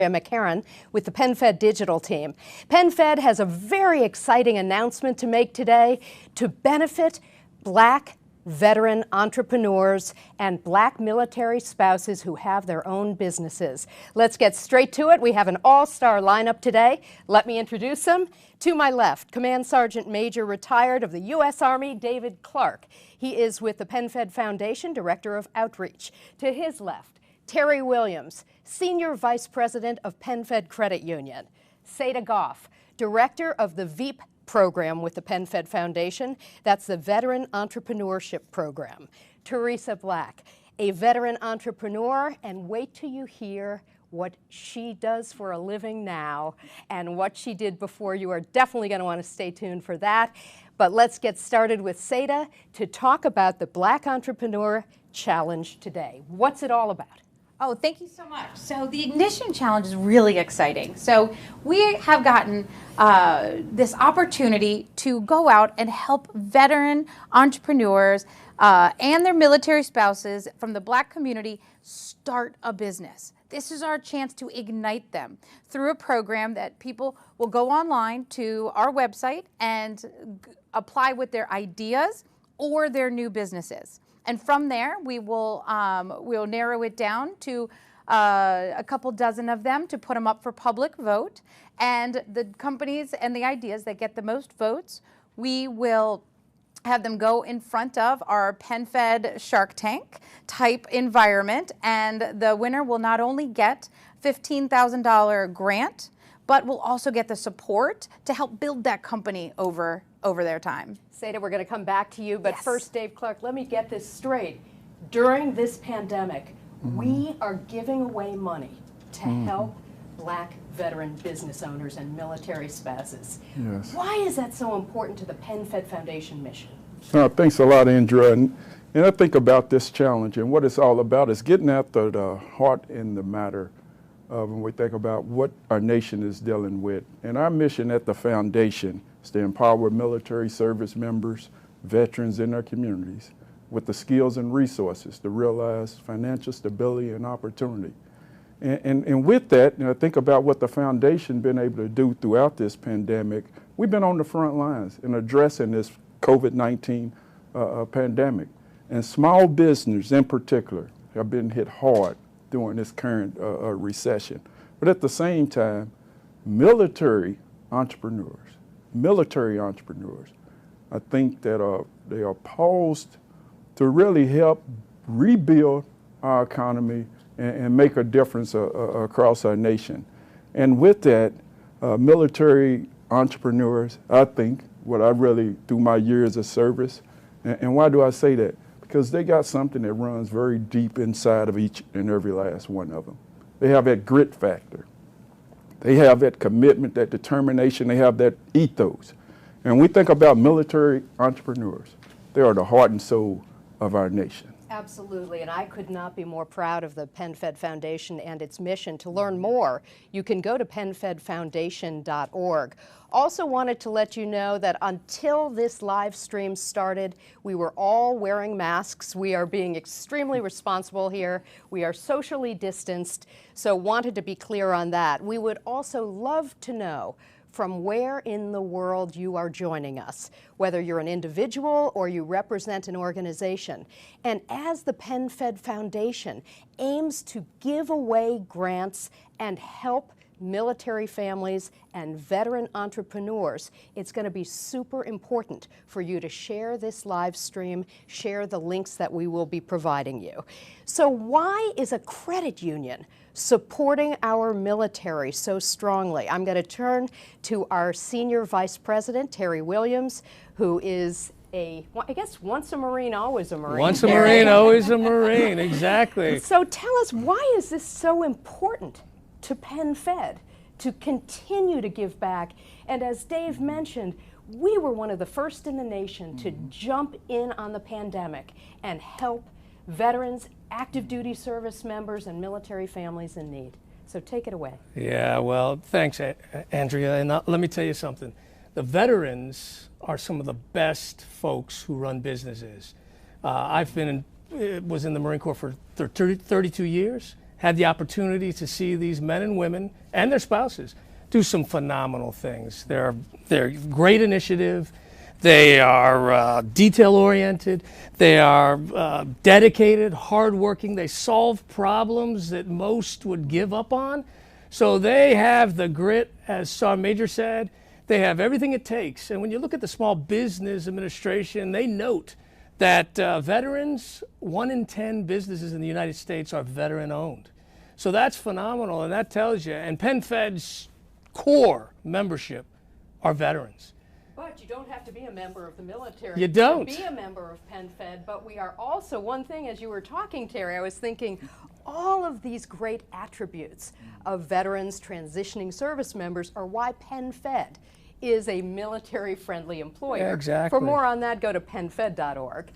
McCarran with the PenFed digital team. PenFed has a very exciting announcement to make today to benefit Black veteran entrepreneurs and Black military spouses who have their own businesses. Let's get straight to it. We have an all-star lineup today. Let me introduce them. To my left, Command Sergeant Major retired of the U.S. Army, David Clark. He is with the PenFed Foundation, Director of Outreach. To his left, Terry Williams, Senior Vice President of PenFed Credit Union. Seda Goff, Director of the VEAP program with the PenFed Foundation. That's the Veteran Entrepreneurship Program. Teresa Black, a veteran entrepreneur, and wait till you hear what she does for a living now and what she did before. You are definitely going to want to stay tuned for that. But let's get started with Seda to talk about the Black Entrepreneur Challenge today. What's it all about? Oh, thank you so much. So the Ignition Challenge is really exciting. So we have gotten this opportunity to go out and help veteran entrepreneurs and their military spouses from the Black community start a business. This is our chance to ignite them through a program that people will go online to our website and apply with their ideas or their new businesses. And from there, we'll narrow it down to a couple dozen of them to put them up for public vote. And the companies and the ideas that get the most votes, we will have them go in front of our PenFed Shark Tank type environment. And the winner will not only get $15,000 grant, but will also get the support to help build that company over their time. Seda, we're going to come back to you, but Yes. First, Dave Clark, let me get this straight. During this pandemic, we are giving away money to help Black veteran business owners and military spouses. Yes. Why is that so important to the PenFed Foundation mission? Thanks a lot, Andrea. And I think about this challenge and what it's all about is getting after the heart and the matter of when we think about what our nation is dealing with. And our mission at the foundation is to empower military service members, veterans in their communities with the skills and resources to realize financial stability and opportunity. And with that, think about what the foundation been able to do throughout this pandemic. We've been on the front lines in addressing this COVID-19 pandemic. And small business in particular have been hit hard during this current recession. But at the same time, military entrepreneurs, I think that they are poised to really help rebuild our economy and make a difference across our nation. And with that, military entrepreneurs, I think, what I really, through my years of service, and why do I say that? Because they got something that runs very deep inside of each and every last one of them. They have that grit factor. They have that commitment, that determination, they have that ethos. And we think about military entrepreneurs. They are the heart and soul of our nation. Absolutely, and I could not be more proud of the PenFed Foundation and its mission. To learn more, you can go to penfedfoundation.org. Also wanted to let you know that until this live stream started, we were all wearing masks. We are being extremely responsible here. We are socially distanced, so wanted to be clear on that. We would also love to know from where in the world you are joining us, whether you're an individual or you represent an organization. And as the PenFed Foundation aims to give away grants and help military families and veteran entrepreneurs, it's going to be super important for you to share this live stream, share the links that we will be providing you. So why is a credit union supporting our military so strongly? I'm going to turn to our Senior Vice President, Terry Williams, who is I guess once a Marine, always a Marine. Once a Marine, always a Marine, exactly. So tell us, why is this so important to PenFed to continue to give back? And as Dave mentioned, we were one of the first in the nation to jump in on the pandemic and help veterans, active duty service members, and military families in need. So take it away. Yeah, well, thanks, Andrea. And let me tell you something. The veterans are some of the best folks who run businesses. Was in the Marine Corps for 32 years, had the opportunity to see these men and women and their spouses do some phenomenal things. They're a great initiative. They are detail-oriented. They are dedicated, hardworking. They solve problems that most would give up on. So they have the grit, as Sergeant Major said. They have everything it takes. And when you look at the Small Business Administration, they note that veterans, 1 in 10 businesses in the United States are veteran-owned. So that's phenomenal, and that tells you. And PenFed's core membership are veterans. But you don't have to be a member of the military You don't. to be a member of PenFed. But we are also, one thing as you were talking, Terry, I was thinking all of these great attributes of veterans, transitioning service members are why PenFed is a military-friendly employer. Yeah, exactly. For more on that, go to penfed.org.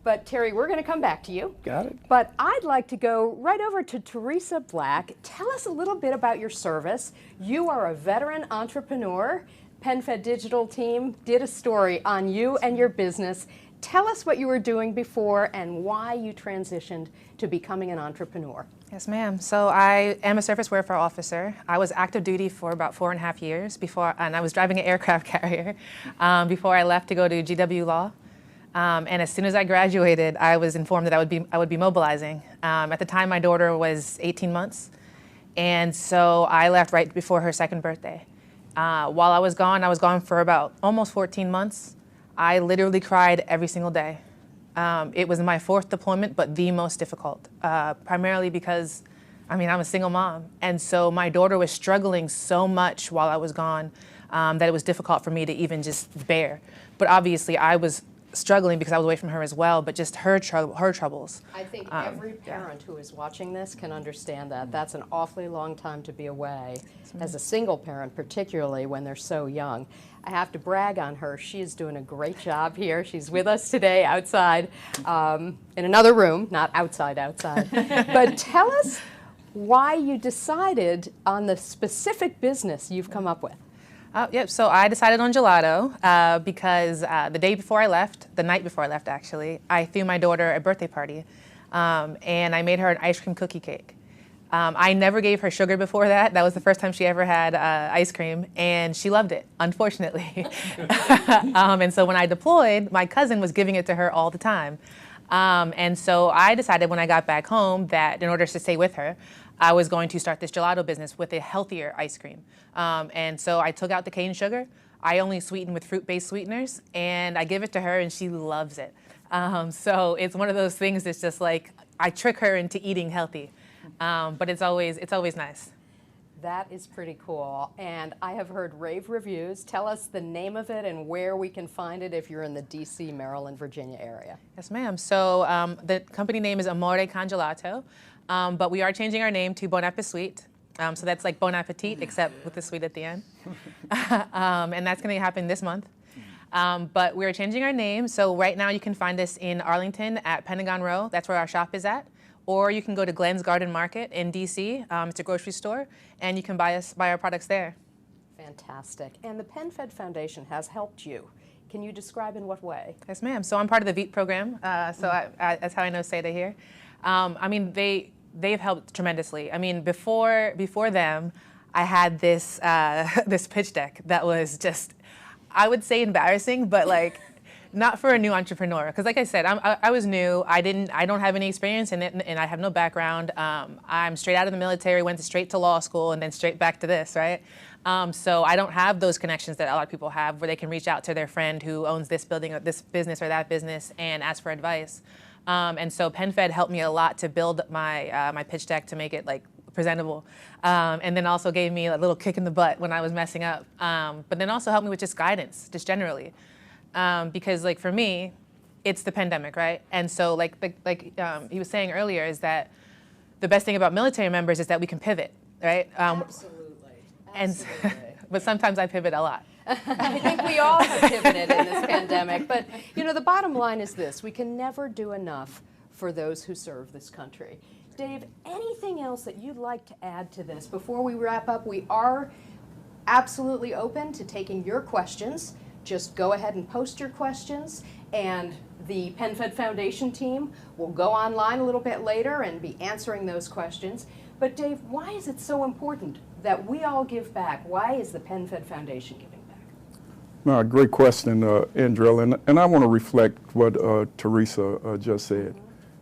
But Terry, we're going to come back to you. Got it. But I'd like to go right over to Teresa Black. Tell us a little bit about your service. You are a veteran entrepreneur. PenFed Digital team did a story on you and your business. Tell us what you were doing before and why you transitioned to becoming an entrepreneur. Yes, ma'am. So I am a surface warfare officer. I was active duty for about 4.5 years and I was driving an aircraft carrier before I left to go to GW Law. And as soon as I graduated, I was informed that I would be mobilizing. At the time, my daughter was 18 months, and so I left right before her 2nd birthday. While I was gone for about almost 14 months. I literally cried every single day. It was my 4th deployment, but the most difficult, primarily because, I'm a single mom, and so my daughter was struggling so much while I was gone that it was difficult for me to even just bear. But obviously, I was struggling because I was away from her as well, but just her troubles. I think every parent who is watching this can understand that. That's an awfully long time to be away, as a single parent, particularly when they're so young. I have to brag on her. She is doing a great job here. She's with us today outside in another room, not outside. But tell us why you decided on the specific business you've come up with. Yep, so I decided on Gelato because the night before I left actually, I threw my daughter a birthday party and I made her an ice cream cookie cake. I never gave her sugar before that. That was the first time she ever had ice cream, and she loved it, unfortunately. And so when I deployed, my cousin was giving it to her all the time. And so I decided when I got back home that in order to stay with her, I was going to start this gelato business with a healthier ice cream. And so I took out the cane sugar. I only sweeten with fruit-based sweeteners, and I give it to her, and she loves it. So it's one of those things that's just like, I trick her into eating healthy. But it's always nice. That is pretty cool. And I have heard rave reviews. Tell us the name of it and where we can find it if you're in the D.C., Maryland, Virginia area. Yes, ma'am. So the company name is Amore con Gelato, but we are changing our name to Bon Appetit. So that's like Bon Appetit, except with the sweet at the end. And that's going to happen this month. But we're changing our name. So right now you can find us in Arlington at Pentagon Row. That's where our shop is at. Or you can go to Glenn's Garden Market in D.C. It's a grocery store, and you can buy our products there. Fantastic. And the PenFed Foundation has helped you. Can you describe in what way? Yes, ma'am. So I'm part of the VEET program, that's how I know Seda here. They've helped tremendously. Before them, I had this this pitch deck that was just, I would say embarrassing, but like, not for a new entrepreneur, because like I said, I was new. I don't have any experience in it, and I have no background. I'm straight out of the military, went straight to law school, and then straight back to this, right? So I don't have those connections that a lot of people have, where they can reach out to their friend who owns this building, or this business, or that business, and ask for advice. And so PenFed helped me a lot to build my pitch deck to make it like presentable, and then also gave me a little kick in the butt when I was messing up. But then also helped me with just guidance, just generally. Because like for me, it's the pandemic, right? And so like he was saying earlier, is that the best thing about military members is that we can pivot, right? Absolutely. But sometimes I pivot a lot. I think we all have pivoted in this pandemic. But the bottom line is this: we can never do enough for those who serve this country. Dave, anything else that you'd like to add to this before we wrap up? We are absolutely open to taking your questions. Just go ahead and post your questions, and the PenFed Foundation team will go online a little bit later and be answering those questions. But Dave, why is it so important that we all give back? Why is the PenFed Foundation giving back? No, great question, Andrell, and I want to reflect what Teresa just said.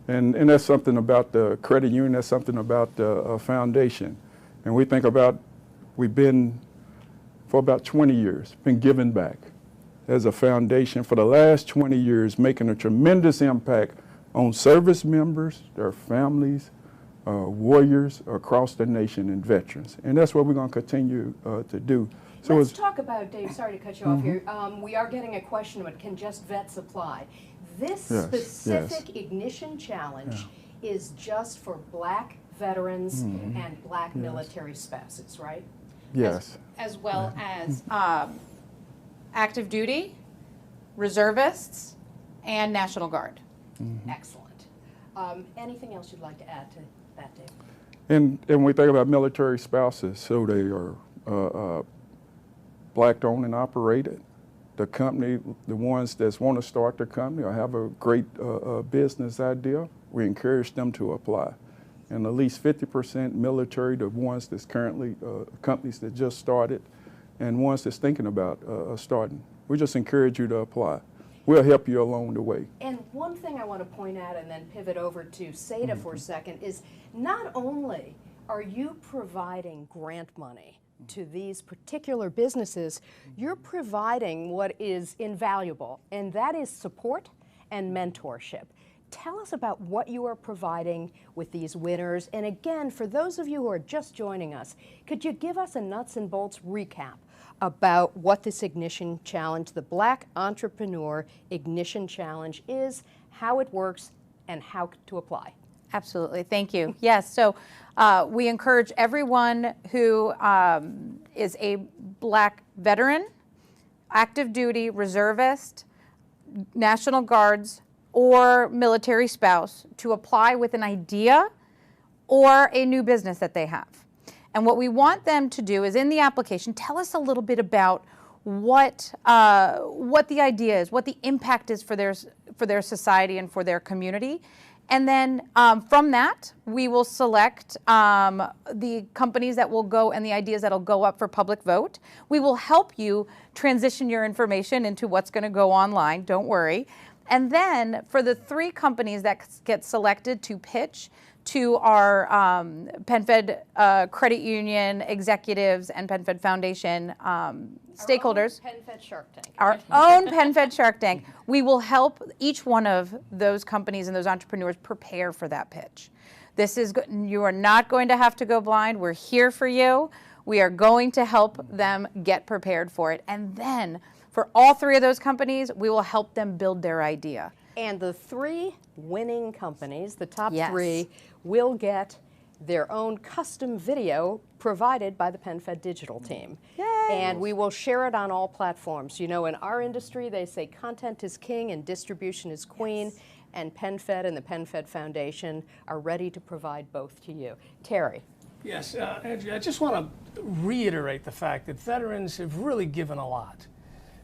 And that's something about the credit union, that's something about the foundation. And we think about, we've been, for about 20 years, been giving back as a foundation for the last 20 years, making a tremendous impact on service members, their families, warriors across the nation, and veterans. And that's what we're going to continue to do. So let's talk about, Dave, sorry to cut you off here. We are getting a question about, can just vets apply? This specific Ignition Challenge is just for Black veterans and Black military spouses, right? Yes. As well as active duty, reservists, and National Guard. Excellent. Anything else you'd like to add to that, Dave? And when we think about military spouses, so they are Black owned and operated. The company, the ones that want to start their company or have a great business idea, we encourage them to apply. And at least 50% military, the ones that's currently, companies that just started, and ones that's thinking about starting. We just encourage you to apply. We'll help you along the way. And one thing I want to point out and then pivot over to SETA for a second is not only are you providing grant money to these particular businesses, you're providing what is invaluable, and that is support and mentorship. Tell us about what you are providing with these winners. And again, for those of you who are just joining us, could you give us a nuts and bolts recap about what this Ignition Challenge, the Black Entrepreneur Ignition Challenge is, how it works, and how to apply? Absolutely, thank you. Yes, so we encourage everyone who is a Black veteran, active duty, reservist, National Guards, or military spouse to apply with an idea or a new business that they have. And what we want them to do is, in the application, tell us a little bit about what the idea is, what the impact is for their society and for their community. And then from that, we will select the companies that will go and the ideas that will go up for public vote. We will help you transition your information into what's going to go online, don't worry. And then for the 3 companies that get selected to pitch to our PenFed Credit Union executives and PenFed Foundation stakeholders, Our own PenFed Shark Tank. our own PenFed Shark Tank, we will help each one of those companies and those entrepreneurs prepare for that pitch. You are not going to have to go blind. We're here for you. We are going to help them get prepared for it. And then for all 3 of those companies, we will help them build their idea. And the 3 winning companies, the top Yes. 3, will get their own custom video provided by the PenFed digital team. Yay. And we will share it on all platforms. You know, in our industry, they say content is king and distribution is queen. Yes. And PenFed and the PenFed Foundation are ready to provide both to you. Terry. Yes, Andrea, I just want to reiterate the fact that veterans have really given a lot.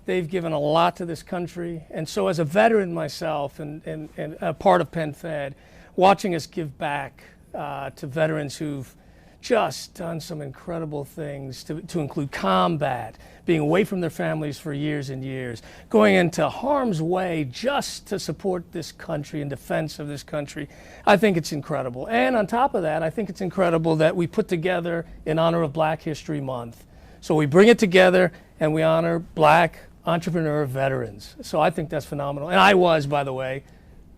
They've given a lot to this country, and so as a veteran myself and a part of PenFed, watching us give back to veterans who've just done some incredible things to include combat, being away from their families for years and years, going into harm's way just to support this country in defense of this country. I think it's incredible. And on top of that, I think it's incredible that we put together in honor of Black History Month. So we bring it together and we honor Black entrepreneur veterans. So I think that's phenomenal. And I was, by the way,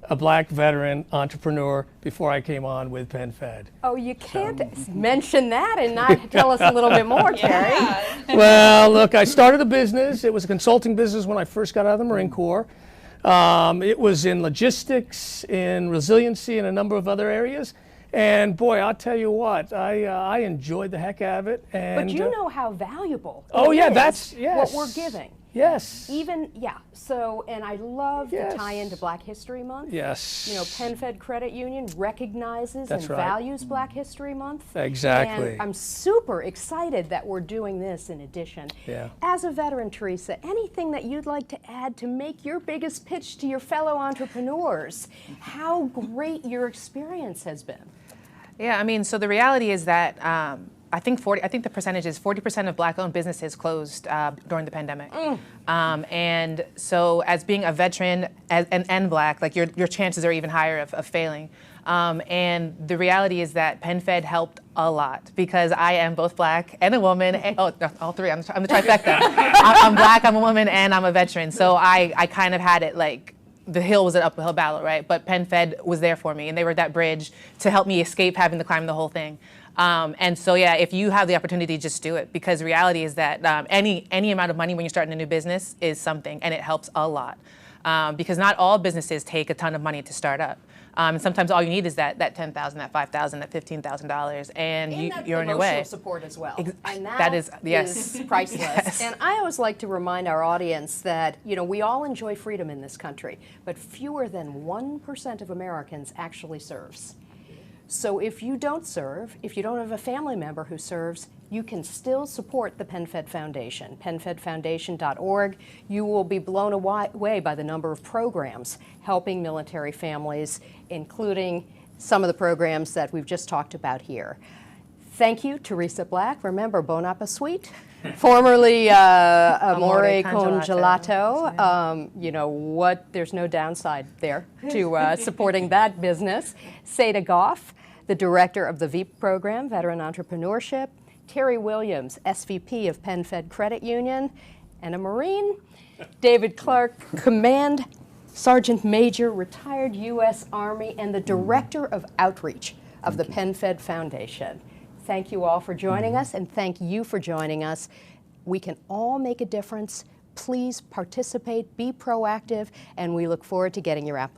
a Black veteran entrepreneur before I came on with PenFed. Oh, you can't mention that and not tell us a little bit more, Terry. Well, look, I started a business. It was a consulting business when I first got out of the Marine Corps. It was in logistics, in resiliency, and a number of other areas. And boy, I'll tell you what, I enjoyed the heck out of it. And, but you know how valuable oh, it yeah, is that's, yes. what we're giving. Yes. Even, yeah, so, and I love Yes. the tie into Black History Month. Yes. You know, PenFed Credit Union recognizes That's and right. values Black History Month. Exactly. And I'm super excited that we're doing this in addition. Yeah. As a veteran, Teresa, anything that you'd like to add to make your biggest pitch to your fellow entrepreneurs? How great your experience has been. Yeah, I mean, so the reality is that I think the percentage is 40% of Black-owned businesses closed during the pandemic. And so, as being a veteran and Black, like your chances are even higher of failing. And the reality is that PenFed helped a lot because I am both Black and a woman. And, all three. I'm the trifecta. I'm Black, I'm a woman, and I'm a veteran. So I kind of had it like the hill was an uphill battle, right? But PenFed was there for me, and they were that bridge to help me escape having to climb the whole thing. And so, yeah, if you have the opportunity, just do it, because reality is that any amount of money when you're starting a new business is something, and it helps a lot. Because not all businesses take a ton of money to start up. And sometimes all you need is that $10,000, that $5,000, that $15,000, and you're on your way. Emotional support as well. And that is priceless. Yes. And I always like to remind our audience that, we all enjoy freedom in this country, but fewer than 1% of Americans actually serves. So if you don't serve, if you don't have a family member who serves, you can still support the PenFed Foundation, penfedfoundation.org. You will be blown away by the number of programs helping military families, including some of the programs that we've just talked about here. Thank you, Teresa Black. Remember, Bon Appetit, formerly Amore con Gelato. There's no downside there to supporting that business. Seda Goff, the director of the VEAP program, Veteran Entrepreneurship. Terry Williams, SVP of PenFed Credit Union, and a Marine. David Clark, Command Sergeant Major, retired U.S. Army, and the Director of Outreach of the PenFed Foundation. Thank you all for joining us, and thank you for joining us. We can all make a difference. Please participate, be proactive, and we look forward to getting your application.